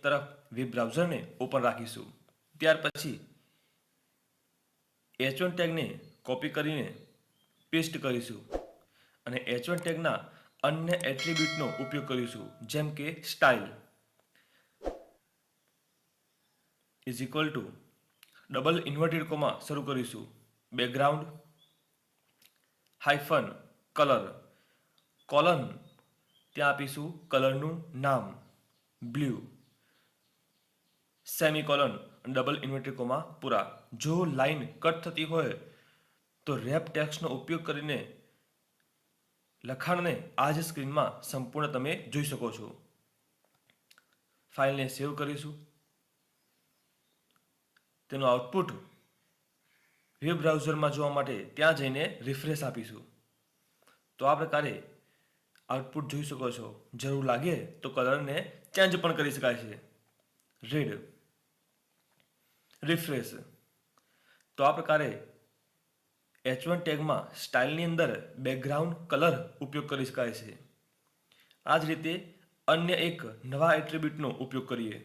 તરફ web બ્રાઉઝરને open રાખીશું. ત્યાર પછી H1 ટેગને કોપી કરીને પેસ્ટ કરીશું અને H1 ટેગના અન્ય એટ્રીબ્યુટનો ઉપયોગ કરીશું, જેમ કે style is equal to double inverted comma શરૂ કરીશું, બેકગ્રાઉન્ડ હાઇફન કલર કોલન, ત્યાં આપીશું કલરનું નામ blue, semicolon double inverted comma પૂરા. જો લાઈન કટ થતી હોય તો રેપ ટેક્સ્ટનો ઉપયોગ કરીને લખાણને આ જ સ્ક્રીનમાં સંપૂર્ણ તમે જોઈ શકો છો. ફાઇલને સેવ કરીશું. તેનું આઉટપુટ વેબ બ્રાઉઝરમાં જોવા માટે ત્યાં જઈને રિફ્રેશ આપીશું. તો આ પ્રકારે આઉટપુટ જોઈ શકો છો. જરૂર લાગે તો કલરને ચેન્જ પણ કરી શકાય છે. Red refresh. તો આ પ્રકારે H1 ટેગમાં સ્ટાઇલની અંદર બેકગ્રાઉન્ડ કલર ઉપયોગ કરી શકાય છે. આ જ રીતે અન્ય એક નવા એટ્રીબ્યુટનો ઉપયોગ કરીએ,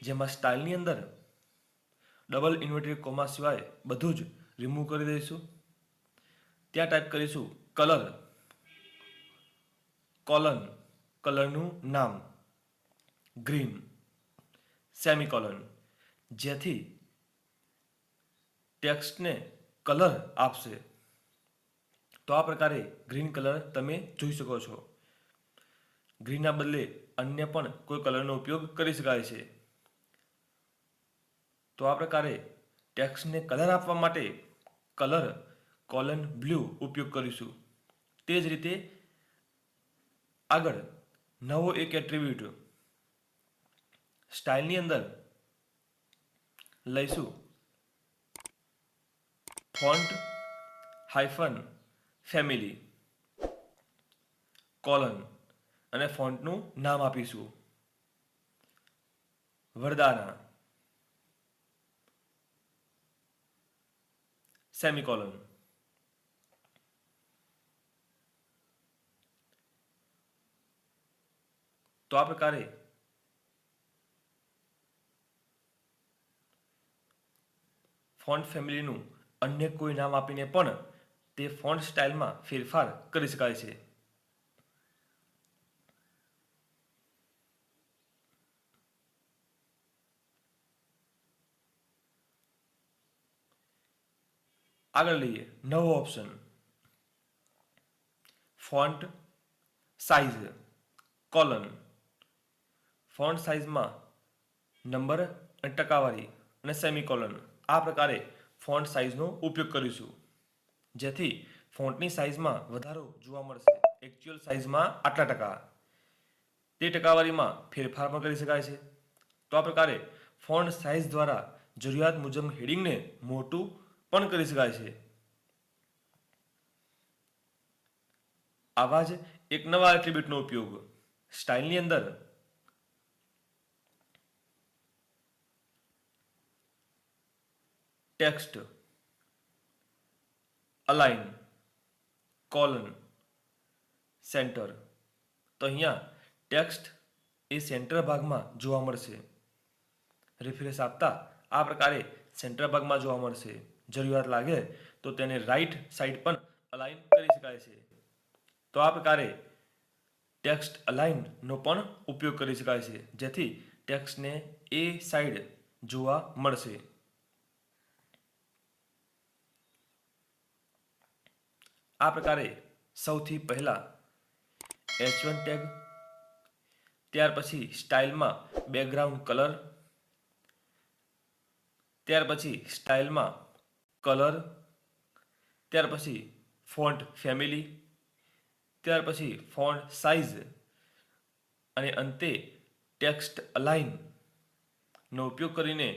જેમાં સ્ટાઇલની અંદર ડબલ ઇન્વર્ટેડ કોમા સિવાય બધું જ રિમૂવ કરી દઈશું. ત્યાં ટાઈપ કરીશું કલર કોલન કલરનું નામ ગ્રીન, સેમીકોલન, જેથી ટેક્સ્ટને કલર આપશે. તો આ પ્રકારે ગ્રીન કલર તમે જોઈ શકો છો. ગ્રીનના બદલે અન્ય પણ કોઈ કલરનો ઉપયોગ કરી શકાય છે. તો આ પ્રકારે ટેક્સ્ટને કલર આપવા માટે કલર કોલન બ્લુ ઉપયોગ કરીશું. તે જ રીતે આગળ નવો એક એટ્રીબ્યુટ સ્ટાઇલની અંદર લઈશું ફોન્ટ હાઇફન ફેમિલી કોલન અને ફોન્ટનું નામ આપીશું વરદાના સેમીકોલન. તો આ પ્રકારે ફોન્ટ ફેમિલીનું અન્ય કોઈ નામ આપીને પણ તે ફોન્ટ સ્ટાઇલમાં ફેરફાર કરી શકાય છે. આગળ લઈએ નવો option font size colon. Font સાઇઝમાં નંબર અને ટકાવારી અને સેમીકોલન, આ પ્રકારે ફોન્ટ સાઇઝનો ઉપયોગ કરીશું, જેથી ફોન્ટની સાઇઝમાં વધારો જોવા મળશે. એકચ્યુઅલ સાઇઝમાં આટલા ટકા, તે ટકાવારીમાં ફેરફાર પણ કરી શકાય છે. તો આ પ્રકારે ફોન્ટ સાઇઝ દ્વારા જરૂરિયાત મુજબ હેડિંગને મોટું પણ કરી શકાય છે. આવા જ એક નવા એટ્રીબ્યુટનો ઉપયોગ સ્ટાઇલની અંદર ટેક્સ્ટ અલાઇન કોલન સેન્ટર. તો અહીંયા ટેક્સ્ટ એ સેન્ટર ભાગમાં જોવા મળશે. રિફ્રેશ આપતા આ પ્રકારે સેન્ટર ભાગમાં જોવા મળશે. જરૂરિયાત લાગે તો તેને રાઈટ સાઈડ પણ અલાઇન કરી શકાય છે. તો આ પ્રકારે ટેક્સ્ટ અલાઇનનો પણ ઉપયોગ કરી શકાય છે, જેથી ટેક્સ્ટને એ સાઈડ જોવા મળશે. આ પ્રકારે સૌથી પહેલા H1 ટેગ, ત્યાર પછી સ્ટાઇલમાં બેકગ્રાઉન્ડ કલર, ત્યાર પછી સ્ટાઇલમાં કલર, ત્યાર પછી ફોન્ટ ફેમિલી, ત્યાર પછી ફોન્ટ સાઇઝ અને અંતે ટેક્સ્ટ અલાઇનનો ઉપયોગ કરીને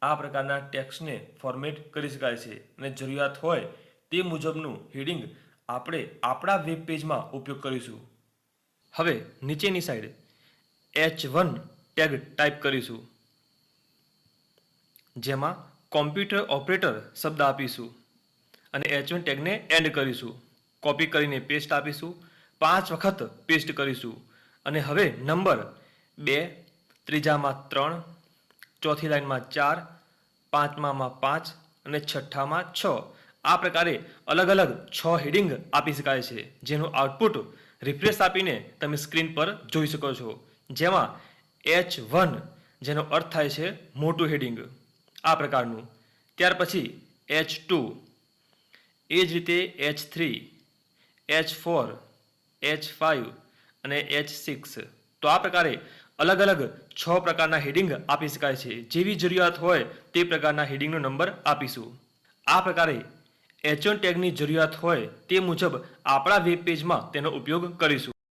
આ પ્રકારના ટેક્સ્ટને ફોર્મેટ કરી શકાય છે. અને જરૂરિયાત હોય તે મુજબનું હેડિંગ આપણે આપણા વેબ પેજમાં ઉપયોગ કરીશું. હવે નીચેની સાઈડ H1 ટેગ ટાઈપ કરીશું, જેમાં કોમ્પ્યુટર ઓપરેટર શબ્દ આપીશું અને H1 ટેગને એન્ડ કરીશું. કોપી કરીને પેસ્ટ આપીશું, 5 વખત પેસ્ટ કરીશું અને હવે નંબર 2, ત્રીજામાં 3, ચોથી લાઇનમાં 4, પાંચમામાં 5 અને છઠ્ઠામાં 6. આ પ્રકારે અલગ અલગ 6 હેડિંગ આપી શકાય છે, જેનું આઉટપુટ રિફ્રેશ આપીને તમે સ્ક્રીન પર જોઈ શકો છો. જેમાં H1 જેનો અર્થ થાય છે મોટું હેડિંગ, આ પ્રકારનું. ત્યાર પછી H2, એ જ રીતે H3, H4, H5 અને H6. તો આ પ્રકારે અલગ અલગ 6 પ્રકારના હેડિંગ આપી શકાય છે. જેવી જરૂરિયાત હોય તે પ્રકારના હેડિંગનો નંબર આપીશું. આ પ્રકારે H1 ટેગની જરૂરિયાત હોય તે મુજબ આપણા વેબ પેજમાં તેનો ઉપયોગ કરીશું.